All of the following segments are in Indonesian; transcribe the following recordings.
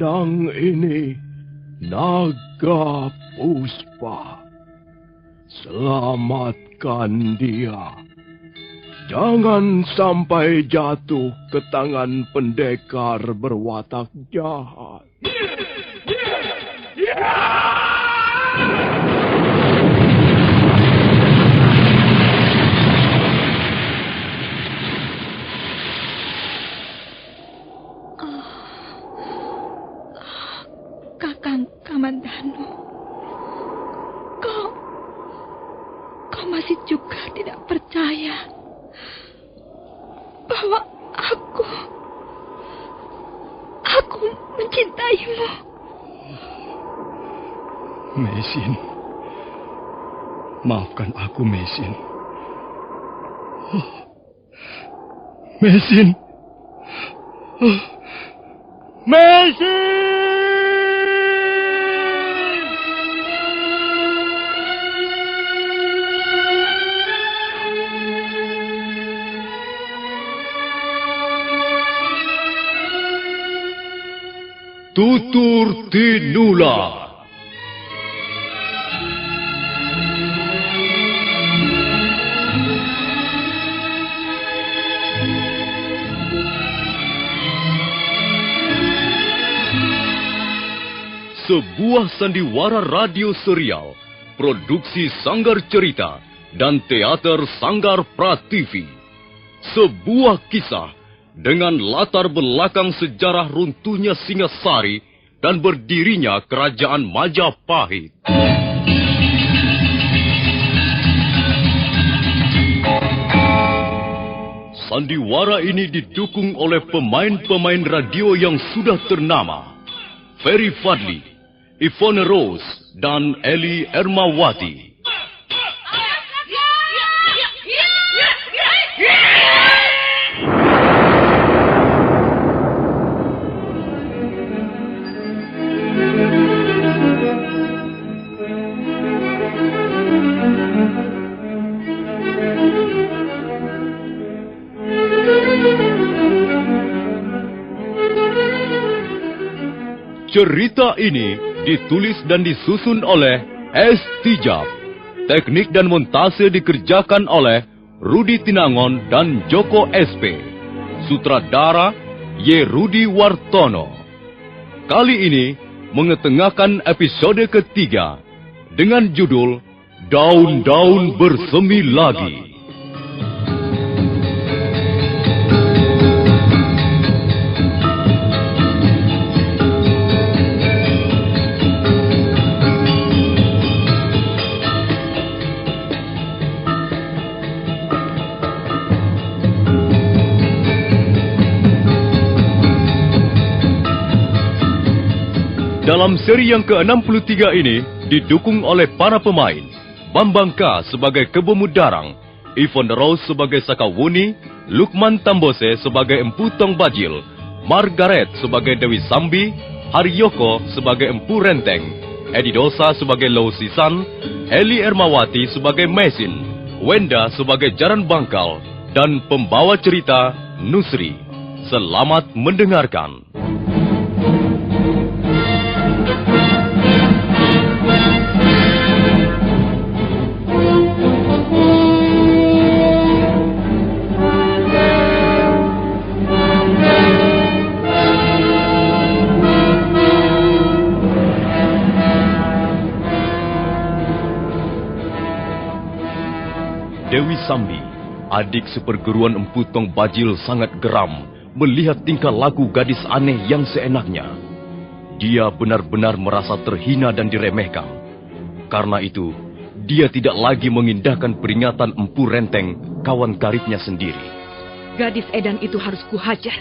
pedang ini naga puspa. Selamatkan dia. Jangan sampai jatuh ke tangan pendekar berwatak jahat. Kakang Kamandanu, kau masih juga tidak percaya bahwa aku mencintaimu. Mesin, maafkan aku, Mesin. Mesin. Mesin! Tutur Tinula. Sebuah sandiwara radio serial, produksi Sanggar Cerita dan teater Sanggar Prativi. Sebuah kisah dengan latar belakang sejarah runtuhnya Singasari dan berdirinya Kerajaan Majapahit. Sandiwara ini didukung oleh pemain-pemain radio yang sudah ternama. Ferry Fadli, Yvonne Rose, dan Eli Ermawati. Cerita ini ditulis dan disusun oleh S. Tijab. Teknik dan montase dikerjakan oleh Rudi Tinangon dan Joko SP. Sutradara Y. Rudi Wartono. Kali ini mengetengahkan episode ketiga dengan judul Daun-Daun Bersemi Lagi. Dalam seri yang ke-63 ini didukung oleh para pemain Bambang K. sebagai Kebo Mudarang, Yvonne Rose sebagai Sakawuni, Lukman Tambose sebagai Empu Tong Bajil, Margaret sebagai Dewi Sambi, Haryoko sebagai Empu Renteng, Edi Dosa sebagai Lo Sisan, Eli Ermawati sebagai Mesin, Wenda sebagai Jaran Bangkal, dan pembawa cerita Nusri. Selamat mendengarkan. Dewi Sambi, adik seperguruan Empu Tong Bajil, sangat geram melihat tingkah laku gadis aneh yang seenaknya. Dia benar-benar merasa terhina dan diremehkan. Karena itu, dia tidak lagi mengindahkan peringatan Empu Renteng, kawan karibnya sendiri. Gadis edan itu harus kuhajar.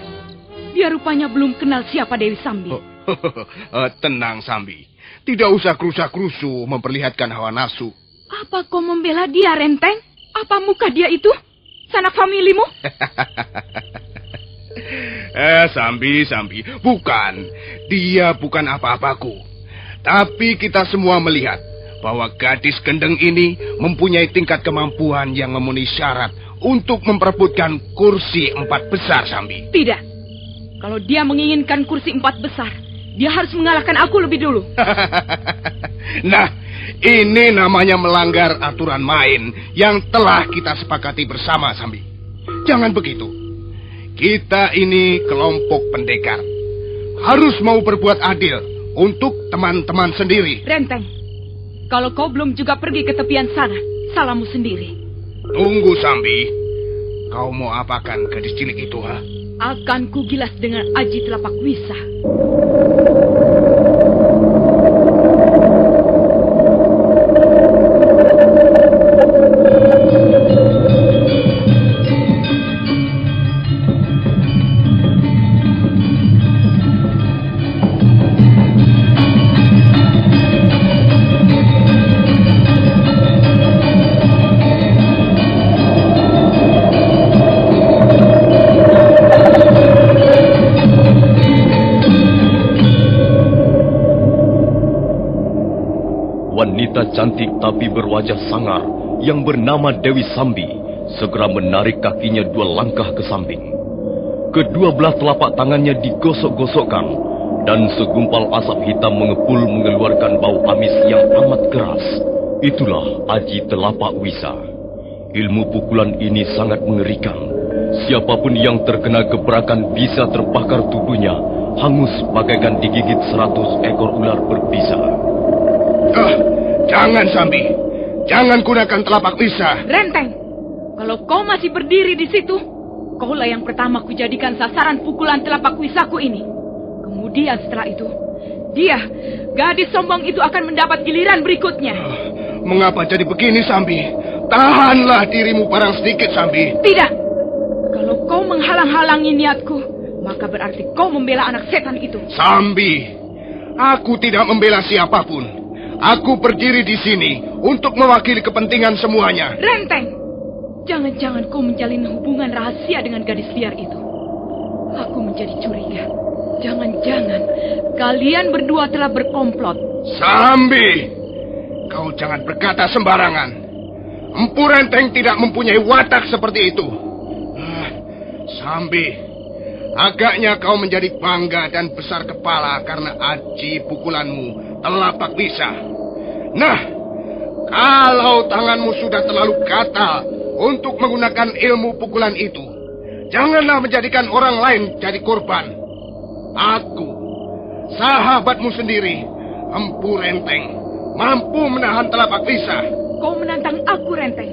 Dia rupanya belum kenal siapa Dewi Sambi. Tenang, Sambi. Tidak usah kerusa-kerusu memperlihatkan hawa nafsu. Apa kau membela dia, Renteng? Apa muka dia itu? Sanak familimu? Sambi. Bukan. Dia bukan apa-apaku. Tapi kita semua melihat bahwa gadis gendeng ini mempunyai tingkat kemampuan yang memenuhi syarat untuk memperebutkan kursi 4 besar, Sambi. Tidak. Kalau dia menginginkan kursi 4 besar, Dia harus mengalahkan aku lebih dulu. Nah, ini namanya melanggar aturan main yang telah kita sepakati bersama, Sambi. Jangan begitu. Kita ini kelompok pendekar. Harus mau berbuat adil untuk teman-teman sendiri. Renteng, kalau kau belum juga pergi ke tepian sana, salahmu sendiri. Tunggu, Sambi. Kau mau apakan gadis cilik itu, ha? Akan kugilas dengan aji telapak wisa. Wanita cantik tapi berwajah sangar yang bernama Dewi Sambi segera menarik kakinya 2 langkah ke samping. Kedua belah telapak tangannya digosok-gosokkan dan segumpal asap hitam mengepul mengeluarkan bau amis yang amat keras. Itulah aji telapak wisa. Ilmu pukulan ini sangat mengerikan. Siapapun yang terkena gebrakan bisa terbakar tubuhnya, hangus bagaikan digigit 100 ekor ular berbisa. Jangan, Sambi. Jangan gunakan telapak wisa. Renteng, kalau kau masih berdiri di situ, kaulah yang pertama kujadikan sasaran pukulan telapak wisaku ini. Kemudian setelah itu, dia, gadis sombong itu akan mendapat giliran berikutnya. Mengapa jadi begini, Sambi? Tahanlah dirimu barang sedikit, Sambi. Tidak. Kalau kau menghalang-halangi niatku, maka berarti kau membela anak setan itu. Sambi, aku tidak membela siapapun. Aku berdiri di sini untuk mewakili kepentingan semuanya. Renteng, jangan-jangan kau menjalin hubungan rahasia dengan gadis liar itu. Aku menjadi curiga. Jangan-jangan kalian berdua telah berkomplot. Sambi, kau jangan berkata sembarangan. Empu Renteng tidak mempunyai watak seperti itu. Sambi, agaknya kau menjadi bangga dan besar kepala karena aji pukulanmu telapak wisa. Nah, kalau tanganmu sudah terlalu gatal untuk menggunakan ilmu pukulan itu, janganlah menjadikan orang lain jadi korban. Aku, sahabatmu sendiri, Empu Renteng, mampu menahan telapak wisa. Kau menantang aku, Renteng.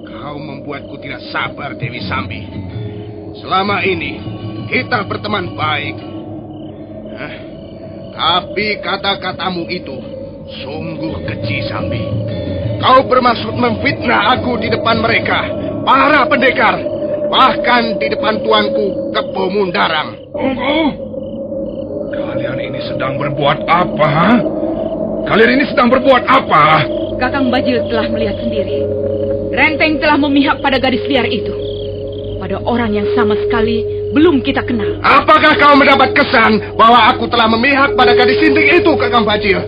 Kau membuatku tidak sabar, Dewi Sambi. Selama ini, kita berteman baik. Tapi kata-katamu itu sungguh keji, Sambi. Kau bermaksud memfitnah aku di depan mereka, para pendekar, bahkan di depan tuanku, Kebo Mundarang. Kalian ini sedang berbuat apa, ha? Kalian ini sedang berbuat apa? Kakang Bajil telah melihat sendiri. Renteng telah memihak pada gadis liar itu. Pada orang yang sama sekali belum kita kenal. Apakah kau mendapat kesan bahwa aku telah memihak pada gadis sinting itu, Kakang Bajil?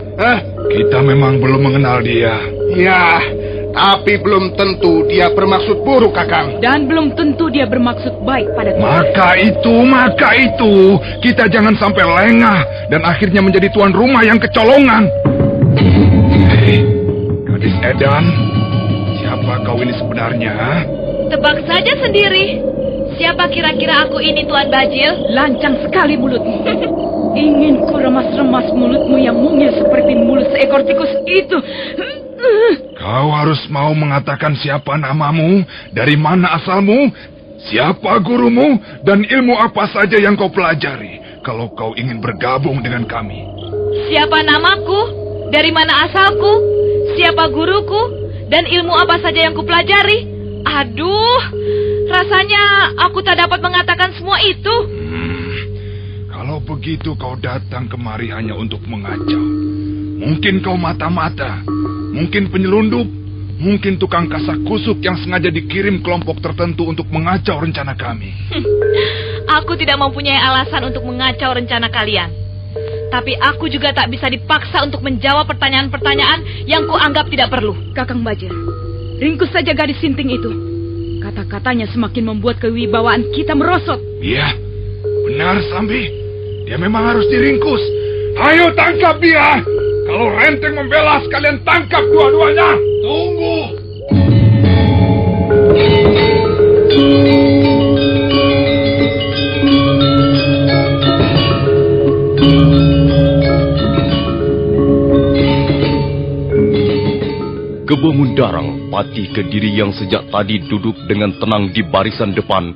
Kita memang belum mengenal dia. Ya, tapi belum tentu dia bermaksud buruk, Kakang. Dan belum tentu dia bermaksud baik pada kita. Maka itu, kita jangan sampai lengah dan akhirnya menjadi tuan rumah yang kecolongan. Hei, gadis Edan, siapa kau ini sebenarnya? Tebak saja sendiri. Siapa kira-kira aku ini, Tuan Bajil? Lancang sekali mulutmu. Ingin ku remas-remas mulutmu yang mungil seperti mulut seekor tikus itu. Kau harus mau mengatakan siapa namamu, dari mana asalmu, siapa gurumu, dan ilmu apa saja yang kau pelajari kalau kau ingin bergabung dengan kami. Siapa namaku? Dari mana asalku? Siapa guruku? Dan ilmu apa saja yang kupelajari? Aduh, rasanya aku tak dapat mengatakan semua itu. Kalau begitu kau datang kemari hanya untuk mengacau. Mungkin kau mata-mata, mungkin penyelundup, mungkin tukang kasak kusuk yang sengaja dikirim kelompok tertentu untuk mengacau rencana kami. Aku tidak mempunyai alasan untuk mengacau rencana kalian. Tapi aku juga tak bisa dipaksa untuk menjawab pertanyaan-pertanyaan yang kuanggap tidak perlu. Kakang Bajil, ringkus saja gadis sinting itu. Kata-katanya semakin membuat kewibawaan kita merosot. Iya, benar Sambi. Dia memang harus diringkus. Ayo tangkap dia. Kalau Renteng membela, kalian tangkap dua-duanya. Tunggu. Kebo Mundarang, Pati Kediri yang sejak tadi duduk dengan tenang di barisan depan,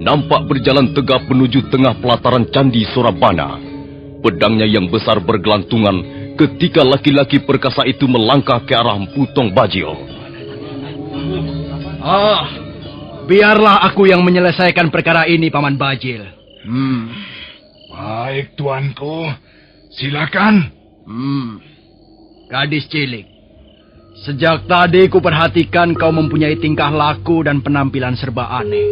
nampak berjalan tegap menuju tengah pelataran Candi Sorabana. Pedangnya yang besar bergelantungan ketika laki-laki perkasa itu melangkah ke arah Empu Tong Bajil. Biarlah aku yang menyelesaikan perkara ini, Paman Bajil. Baik, tuanku. Silakan. Gadis cilik. Sejak tadi ku perhatikan kau mempunyai tingkah laku dan penampilan serba aneh.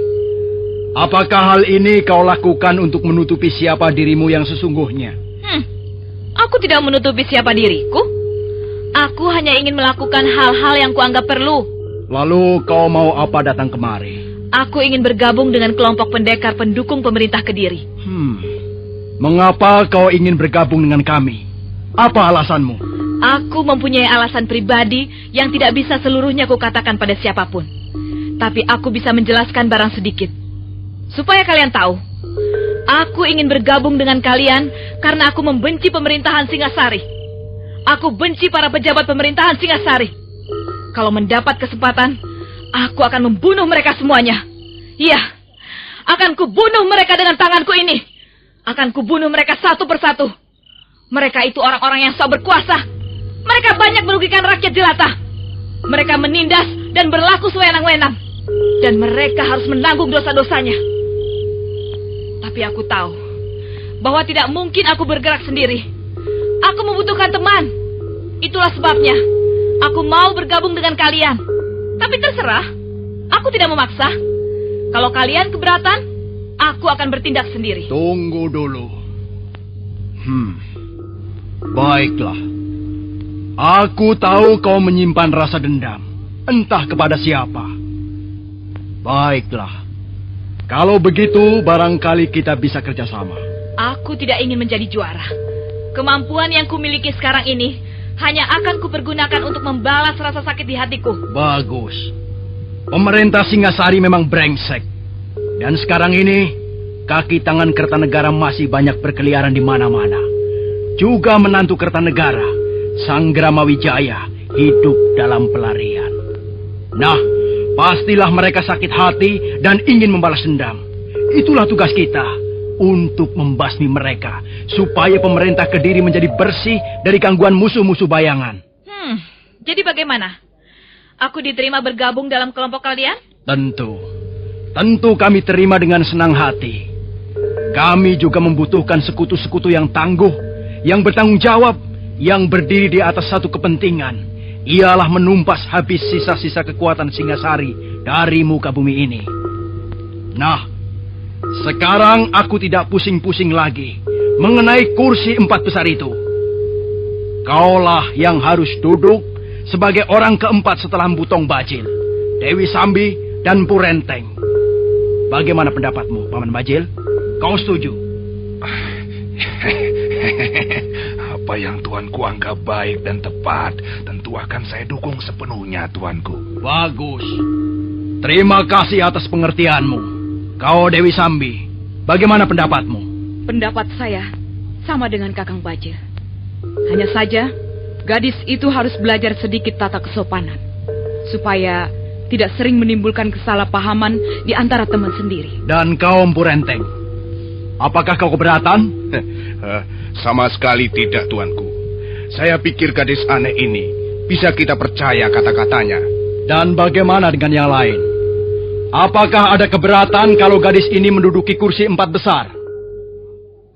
Apakah hal ini kau lakukan untuk menutupi siapa dirimu yang sesungguhnya? Aku tidak menutupi siapa diriku. Aku hanya ingin melakukan hal-hal yang kuanggap perlu. Lalu kau mau apa datang kemari? Aku ingin bergabung dengan kelompok pendekar pendukung pemerintah Kediri. Mengapa kau ingin bergabung dengan kami? Apa alasanmu? Aku mempunyai alasan pribadi yang tidak bisa seluruhnya kukatakan pada siapapun. Tapi aku bisa menjelaskan barang sedikit. Supaya kalian tahu, aku ingin bergabung dengan kalian karena aku membenci pemerintahan Singasari. Aku benci para pejabat pemerintahan Singasari. Kalau mendapat kesempatan, aku akan membunuh mereka semuanya. Iya, akan kubunuh mereka dengan tanganku ini. Akan kubunuh mereka satu persatu. Mereka itu orang-orang yang sok berkuasa. Mereka banyak merugikan rakyat jelata. Mereka menindas dan berlaku sewenang-wenang. Dan mereka harus menanggung dosa-dosanya. Tapi aku tahu bahwa tidak mungkin aku bergerak sendiri. Aku membutuhkan teman. Itulah sebabnya aku mau bergabung dengan kalian. Tapi terserah, aku tidak memaksa. Kalau kalian keberatan, aku akan bertindak sendiri. Tunggu dulu. Baiklah. Aku tahu kau menyimpan rasa dendam. Entah kepada siapa. Baiklah. Kalau begitu, barangkali kita bisa kerjasama. Aku tidak ingin menjadi juara. Kemampuan yang kumiliki sekarang ini hanya akan kupergunakan untuk membalas rasa sakit di hatiku. Bagus. Pemerintah Singasari memang brengsek. Dan sekarang ini, kaki tangan Kertanegara masih banyak berkeliaran di mana-mana. Juga menantu Kertanegara, Sanggrama Wijaya, hidup dalam pelarian. Nah, pastilah mereka sakit hati dan ingin membalas dendam. Itulah tugas kita, untuk membasmi mereka, supaya pemerintah Kediri menjadi bersih dari gangguan musuh-musuh bayangan. Jadi bagaimana? Aku diterima bergabung dalam kelompok kalian? Tentu kami terima dengan senang hati. Kami juga membutuhkan sekutu-sekutu yang tangguh, yang bertanggung jawab, yang berdiri di atas satu kepentingan. Ialah menumpas habis sisa-sisa kekuatan Singasari dari muka bumi ini. Nah, sekarang aku tidak pusing-pusing lagi mengenai kursi 4 besar itu. Kaulah yang harus duduk sebagai orang keempat setelah Empu Tong Bajil, Dewi Sambi, dan Empu Renteng. Bagaimana pendapatmu, Paman Bajil? Kau setuju? Apa yang tuanku anggap baik dan tepat, tentu akan saya dukung sepenuhnya, tuanku. Bagus. Terima kasih atas pengertianmu. Kau Dewi Sambi, bagaimana pendapatmu? Pendapat saya sama dengan Kakang Bajil. Hanya saja, gadis itu harus belajar sedikit tata kesopanan, supaya tidak sering menimbulkan kesalahpahaman di antara teman sendiri. Dan kau Empu Renteng, apakah kau keberatan? Sama sekali tidak, tuanku. Saya pikir gadis aneh ini bisa kita percaya kata-katanya. Dan bagaimana dengan yang lain? Apakah ada keberatan kalau gadis ini menduduki kursi 4 besar?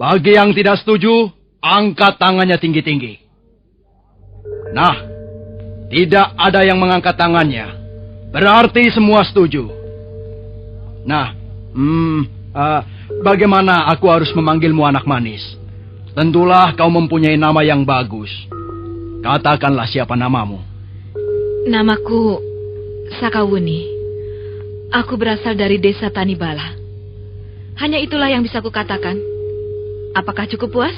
Bagi yang tidak setuju, angkat tangannya tinggi-tinggi. Nah, tidak ada yang mengangkat tangannya. Berarti semua setuju. Nah, bagaimana aku harus memanggilmu anak manis? Tentulah kau mempunyai nama yang bagus. Katakanlah siapa namamu. Namaku Sakawuni. Aku berasal dari desa Tanibala. Hanya itulah yang bisa kukatakan. Apakah cukup puas?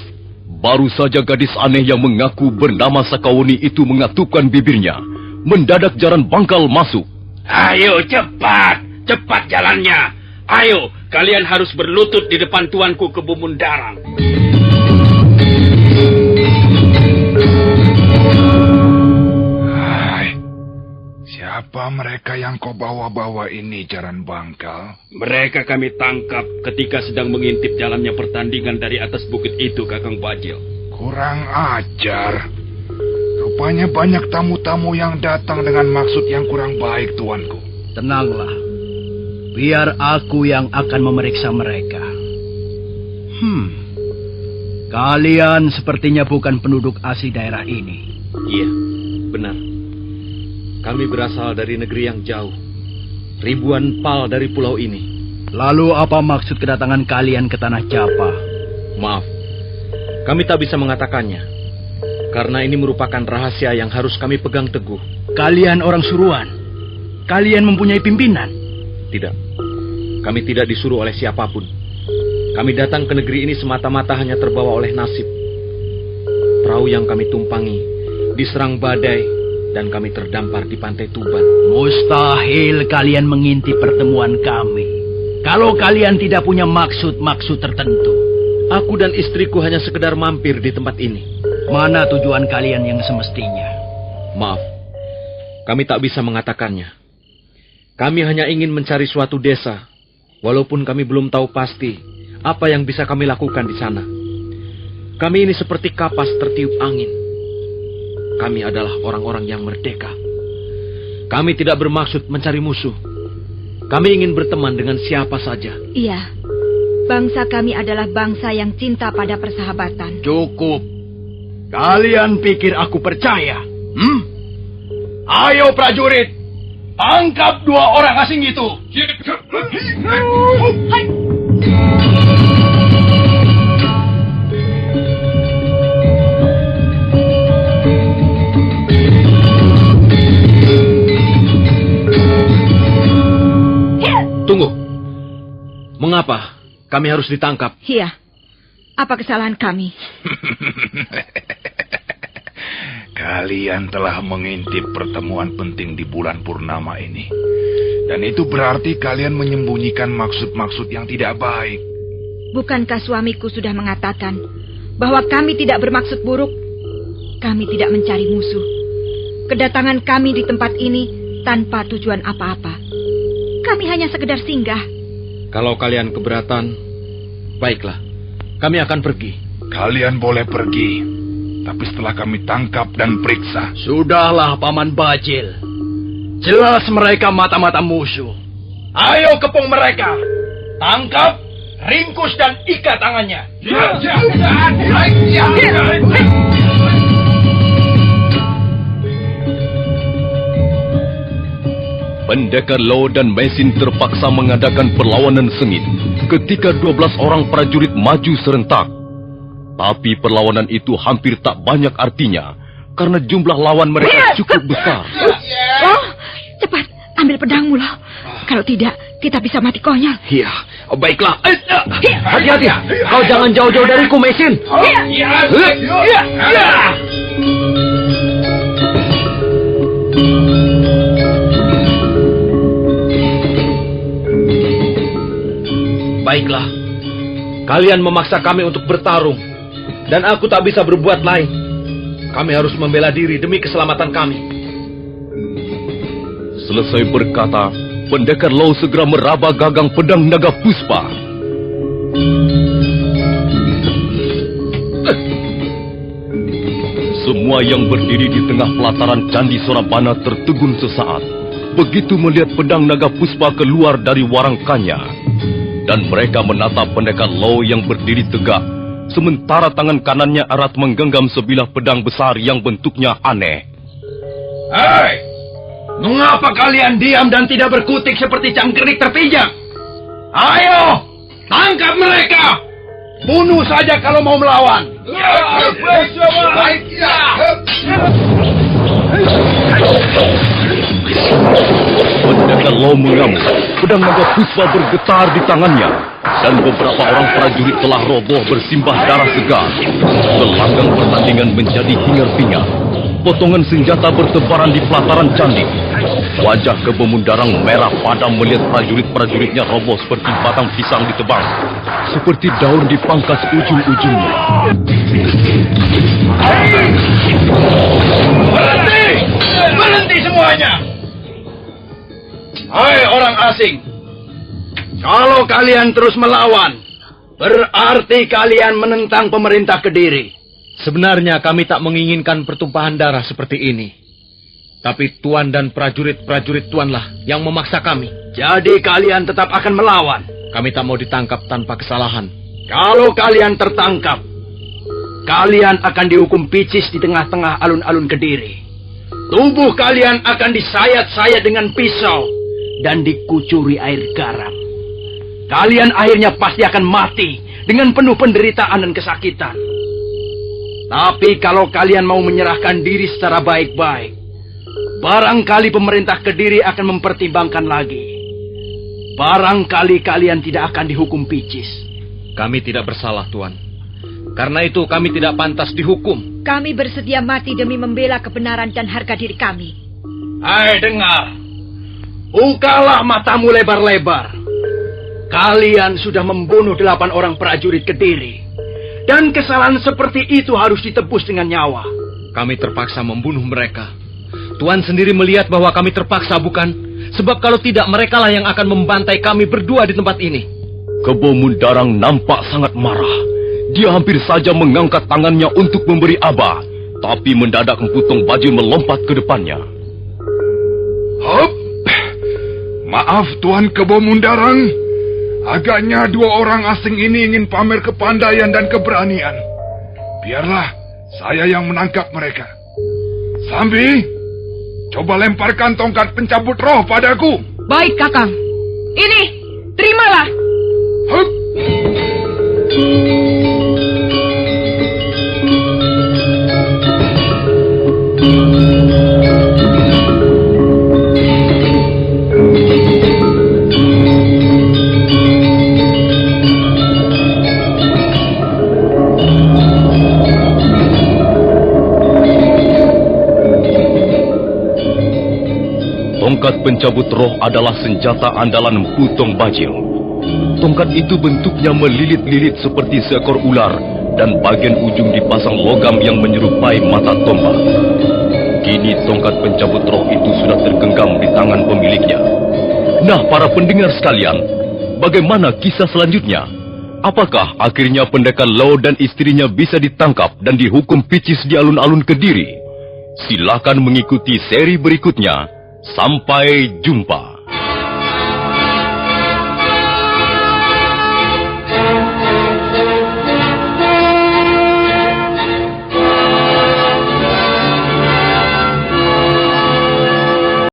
Baru saja gadis aneh yang mengaku bernama Sakawuni itu mengatupkan bibirnya. Mendadak jaran bangkal masuk. Ayo cepat, cepat jalannya. Ayo, kalian harus berlutut di depan tuanku Kebu Mundarang. Hai, siapa mereka yang kau bawa-bawa ini, jaran bangkal? Mereka kami tangkap ketika sedang mengintip jalannya pertandingan dari atas bukit itu, Kakang Bajil. Kurang ajar. Rupanya banyak tamu-tamu yang datang dengan maksud yang kurang baik, tuanku. Tenanglah. Biar aku yang akan memeriksa mereka. Kalian sepertinya bukan penduduk asli daerah ini. Iya, benar. Kami berasal dari negeri yang jauh. Ribuan pal dari pulau ini. Lalu apa maksud kedatangan kalian ke Tanah Japa? Maaf, kami tak bisa mengatakannya. Karena ini merupakan rahasia yang harus kami pegang teguh. Kalian orang suruhan. Kalian mempunyai pimpinan. Tidak, kami tidak disuruh oleh siapapun. Kami datang ke negeri ini semata-mata hanya terbawa oleh nasib. Perahu yang kami tumpangi diserang badai dan kami terdampar di pantai Tuban. Mustahil kalian mengintip pertemuan kami. Kalau kalian tidak punya maksud-maksud tertentu. Aku dan istriku hanya sekedar mampir di tempat ini. Mana tujuan kalian yang semestinya? Maaf, kami tak bisa mengatakannya. Kami hanya ingin mencari suatu desa, walaupun kami belum tahu pasti apa yang bisa kami lakukan di sana. Kami ini seperti kapas tertiup angin. Kami adalah orang-orang yang merdeka. Kami tidak bermaksud mencari musuh. Kami ingin berteman dengan siapa saja. Iya, bangsa kami adalah bangsa yang cinta pada persahabatan. Cukup. Kalian pikir aku percaya? Ayo prajurit, tangkap 2 orang asing itu. Tunggu. Mengapa kami harus ditangkap? Iya, apa kesalahan kami? Kalian telah mengintip pertemuan penting di bulan purnama ini. Dan itu berarti kalian menyembunyikan maksud-maksud yang tidak baik. Bukankah suamiku sudah mengatakan bahwa kami tidak bermaksud buruk? Kami tidak mencari musuh. Kedatangan kami di tempat ini tanpa tujuan apa-apa. Kami hanya sekedar singgah. Kalau kalian keberatan, baiklah. Kami akan pergi. Kalian boleh pergi, tapi setelah kami tangkap dan periksa. Sudahlah, Paman Bajil. Jelas mereka mata-mata musuh. Ayo kepung mereka. Tangkap, ringkus dan ikat tangannya. Pendekar Lo dan Mesin terpaksa mengadakan perlawanan sengit ketika 12 orang prajurit maju serentak. Tapi perlawanan itu hampir tak banyak artinya karena jumlah lawan mereka cukup besar. Oh, cepat, ambil pedangmu loh. Kalau tidak, kita bisa mati konyol. Iya, baiklah. Hati-hati, kau jangan jauh-jauh dariku, Mesin. Baiklah, kalian memaksa kami untuk bertarung, dan aku tak bisa berbuat lain. Kami harus membela diri demi keselamatan kami. Selesai berkata, pendekar Lo segera meraba gagang pedang naga puspa. Semua yang berdiri di tengah pelataran Candi Sorabana tertegun sesaat begitu melihat pedang naga puspa keluar dari warangkannya. Dan mereka menatap pendekar Lo yang berdiri tegak, sementara tangan kanannya erat menggenggam sebilah pedang besar yang bentuknya aneh. Hei, mengapa kalian diam dan tidak berkutik seperti cangkrik terpijak? Ayo, tangkap mereka. Bunuh saja kalau mau melawan. Pendekar Lo mengamuk. pedang naga puspa bergetar di tangannya, dan beberapa orang prajurit telah roboh bersimbah darah segar. Gelanggang pertandingan menjadi hingar-bingar. Potongan senjata bertebaran di pelataran candi. Wajah Kebo Mundarang merah padam melihat prajurit-prajuritnya roboh seperti batang pisang ditebang, seperti daun dipangkas ujung-ujungnya. Berhenti! Berhenti semuanya! Hai orang asing, kalau kalian terus melawan, berarti kalian menentang pemerintah Kediri. Sebenarnya kami tak menginginkan pertumpahan darah seperti ini. Tapi Tuan dan prajurit-prajurit Tuanlah yang memaksa kami. Jadi kalian tetap akan melawan. Kami tak mau ditangkap tanpa kesalahan. Kalau kalian tertangkap, kalian akan dihukum picis di tengah-tengah alun-alun Kediri. Tubuh kalian akan disayat-sayat dengan pisau dan dikucuri air garam. Kalian akhirnya pasti akan mati dengan penuh penderitaan dan kesakitan. Tapi kalau kalian mau menyerahkan diri secara baik-baik, barangkali pemerintah Kediri akan mempertimbangkan lagi. Barangkali kalian tidak akan dihukum picis. Kami tidak bersalah, Tuan. Karena itu kami tidak pantas dihukum. Kami bersedia mati demi membela kebenaran dan harga diri kami. Hai, dengar. Bukalah matamu lebar-lebar. Kalian sudah membunuh 8 orang prajurit Kediri. Dan kesalahan seperti itu harus ditebus dengan nyawa. Kami terpaksa membunuh mereka. Tuan sendiri melihat bahwa kami terpaksa, bukan? Sebab kalau tidak, merekalah yang akan membantai kami berdua di tempat ini. Kebo Mundarang nampak sangat marah. Dia hampir saja mengangkat tangannya untuk memberi aba, tapi mendadak Empu Bajil melompat ke depannya. Hop! Maaf Tuan Kebo Mundarang. Agaknya 2 orang asing ini ingin pamer kepandaian dan keberanian. Biarlah saya yang menangkap mereka. Sambi, coba lemparkan tongkat pencabut roh padaku. Baik, Kakang. Ini, terimalah. Hup! Tongkat pencabut roh adalah senjata andalan Empu Bajil. Tongkat itu bentuknya melilit-lilit seperti seekor ular dan bagian ujung dipasang logam yang menyerupai mata tombak. Kini tongkat pencabut roh itu sudah tergenggam di tangan pemiliknya. Nah, para pendengar sekalian, bagaimana kisah selanjutnya? Apakah akhirnya pendekar Lao dan istrinya bisa ditangkap dan dihukum picis di alun-alun Kediri? Silakan mengikuti seri berikutnya. Sampai jumpa.